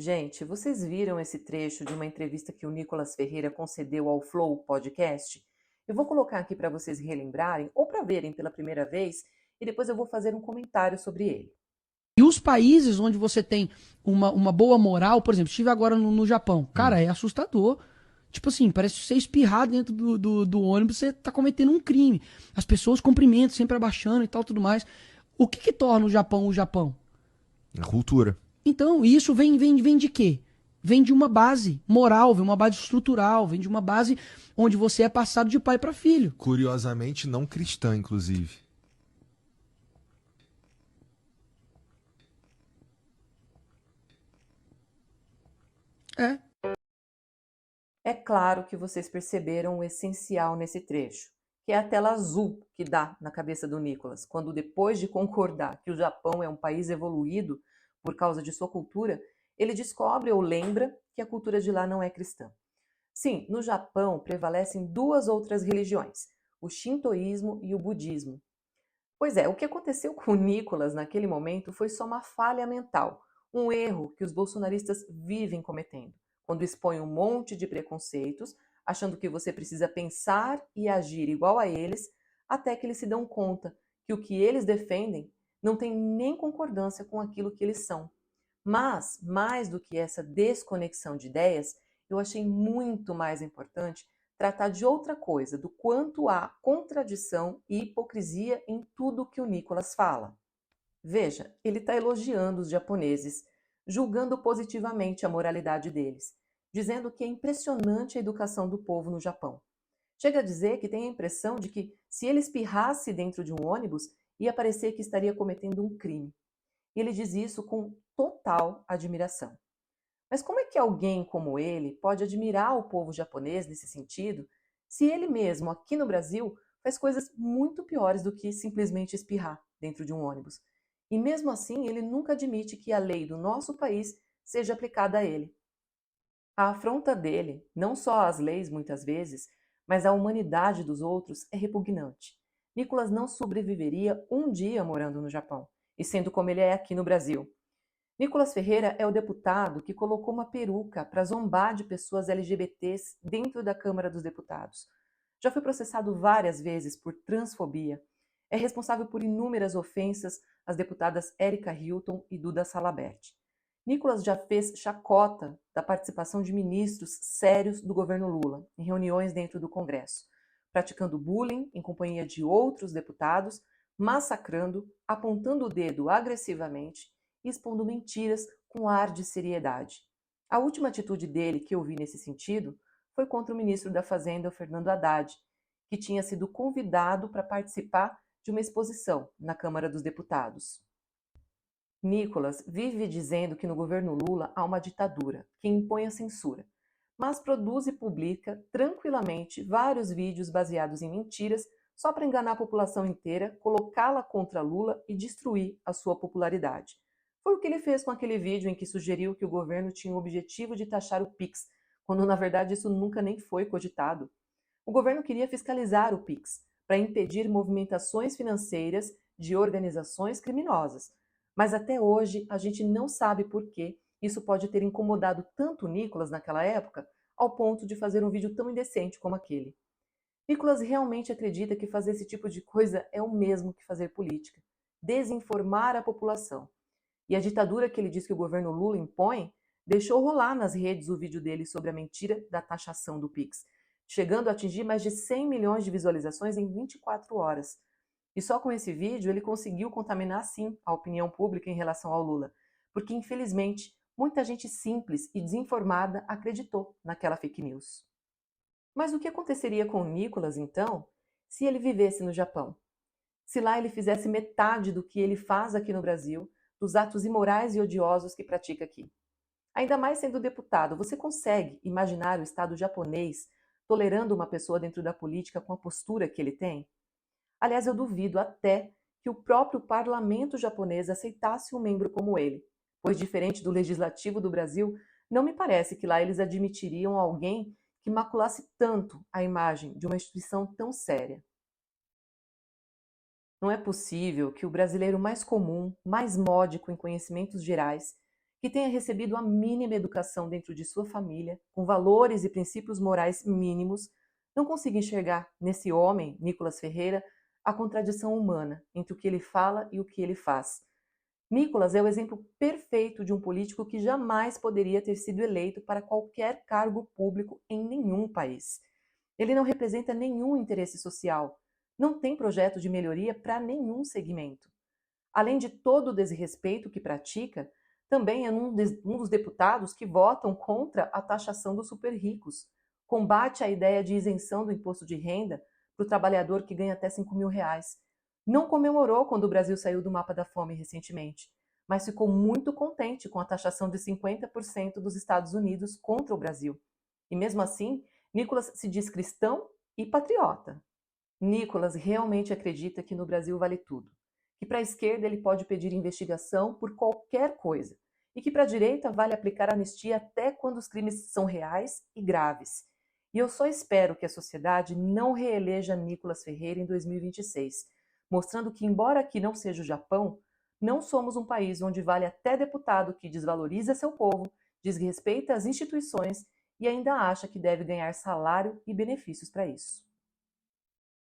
Gente, vocês viram esse trecho de uma entrevista que o Nicolas Ferreira concedeu ao Flow Podcast? Eu vou colocar aqui para vocês relembrarem ou para verem pela primeira vez e depois eu vou fazer um comentário sobre ele. E os países onde você tem uma boa moral, por exemplo, estive agora no Japão. Cara, é assustador. Tipo assim, parece que você espirrar dentro do ônibus, você tá cometendo um crime. As pessoas cumprimentam, sempre abaixando e tal, tudo mais. O que torna o Japão o Japão? A cultura. Então, isso vem de quê? Vem de uma base moral, vem de uma base estrutural, vem de uma base onde você é passado de pai para filho. Curiosamente, não cristã, inclusive. É. É claro que vocês perceberam o essencial nesse trecho, que é a tela azul que dá na cabeça do Nicolas, quando depois de concordar que o Japão é um país evoluído por causa de sua cultura, ele descobre ou lembra que a cultura de lá não é cristã. Sim, no Japão prevalecem duas outras religiões, o shintoísmo e o budismo. Pois é, o que aconteceu com o Nicolas naquele momento foi só uma falha mental, um erro que os bolsonaristas vivem cometendo, quando expõem um monte de preconceitos, achando que você precisa pensar e agir igual a eles, até que eles se dão conta que o que eles defendem não tem nem concordância com aquilo que eles são. Mas, mais do que essa desconexão de ideias, eu achei muito mais importante tratar de outra coisa, do quanto há contradição e hipocrisia em tudo que o Nicolas fala. Veja, ele está elogiando os japoneses, julgando positivamente a moralidade deles, dizendo que é impressionante a educação do povo no Japão. Chega a dizer que tem a impressão de que, se ele espirrasse dentro de um ônibus, ia parecer que estaria cometendo um crime. E ele diz isso com total admiração. Mas como é que alguém como ele pode admirar o povo japonês nesse sentido, se ele mesmo, aqui no Brasil, faz coisas muito piores do que simplesmente espirrar dentro de um ônibus? E mesmo assim, ele nunca admite que a lei do nosso país seja aplicada a ele. A afronta dele, não só às leis muitas vezes, mas à humanidade dos outros, é repugnante. Nicolas não sobreviveria um dia morando no Japão, e sendo como ele é aqui no Brasil. Nicolas Ferreira é o deputado que colocou uma peruca para zombar de pessoas LGBTs dentro da Câmara dos Deputados. Já foi processado várias vezes por transfobia. É responsável por inúmeras ofensas às deputadas Érica Hilton e Duda Salabert. Nicolas já fez chacota da participação de ministros sérios do governo Lula em reuniões dentro do Congresso, praticando bullying em companhia de outros deputados, massacrando, apontando o dedo agressivamente e expondo mentiras com ar de seriedade. A última atitude dele que eu vi nesse sentido foi contra o ministro da Fazenda, Fernando Haddad, que tinha sido convidado para participar de uma exposição na Câmara dos Deputados. Nicolas vive dizendo que no governo Lula há uma ditadura que impõe a censura, mas produz e publica tranquilamente vários vídeos baseados em mentiras só para enganar a população inteira, colocá-la contra Lula e destruir a sua popularidade. Foi o que ele fez com aquele vídeo em que sugeriu que o governo tinha o objetivo de taxar o Pix, quando na verdade isso nunca nem foi cogitado. O governo queria fiscalizar o Pix para impedir movimentações financeiras de organizações criminosas. Mas até hoje a gente não sabe por que isso pode ter incomodado tanto o Nicolas naquela época, ao ponto de fazer um vídeo tão indecente como aquele. Nicolas realmente acredita que fazer esse tipo de coisa é o mesmo que fazer política, desinformar a população. E a ditadura que ele diz que o governo Lula impõe deixou rolar nas redes o vídeo dele sobre a mentira da taxação do Pix, chegando a atingir mais de 100 milhões de visualizações em 24 horas. E só com esse vídeo ele conseguiu contaminar sim a opinião pública em relação ao Lula, porque infelizmente muita gente simples e desinformada acreditou naquela fake news. Mas o que aconteceria com o Nicolas então, se ele vivesse no Japão? Se lá ele fizesse metade do que ele faz aqui no Brasil, dos atos imorais e odiosos que pratica aqui? Ainda mais sendo deputado, você consegue imaginar o Estado japonês tolerando uma pessoa dentro da política com a postura que ele tem? Aliás, eu duvido até que o próprio parlamento japonês aceitasse um membro como ele, pois, diferente do legislativo do Brasil, não me parece que lá eles admitiriam alguém que maculasse tanto a imagem de uma instituição tão séria. Não é possível que o brasileiro mais comum, mais módico em conhecimentos gerais, que tenha recebido a mínima educação dentro de sua família, com valores e princípios morais mínimos, não consiga enxergar nesse homem, Nicolas Ferreira, a contradição humana entre o que ele fala e o que ele faz. Nicolas é o exemplo perfeito de um político que jamais poderia ter sido eleito para qualquer cargo público em nenhum país. Ele não representa nenhum interesse social, não tem projeto de melhoria para nenhum segmento. Além de todo o desrespeito que pratica, também é um dos deputados que votam contra a taxação dos super-ricos, combate a ideia de isenção do imposto de renda para o trabalhador que ganha até R$ 5.000. Não comemorou quando o Brasil saiu do mapa da fome recentemente, mas ficou muito contente com a taxação de 50% dos Estados Unidos contra o Brasil. E mesmo assim, Nicolas se diz cristão e patriota. Nicolas realmente acredita que no Brasil vale tudo, que para a esquerda ele pode pedir investigação por qualquer coisa, e que para a direita vale aplicar anistia até quando os crimes são reais e graves. E eu só espero que a sociedade não reeleja Nicolas Ferreira em 2026, mostrando que, embora aqui não seja o Japão, não somos um país onde vale até deputado que desvaloriza seu povo, desrespeita as instituições e ainda acha que deve ganhar salário e benefícios para isso.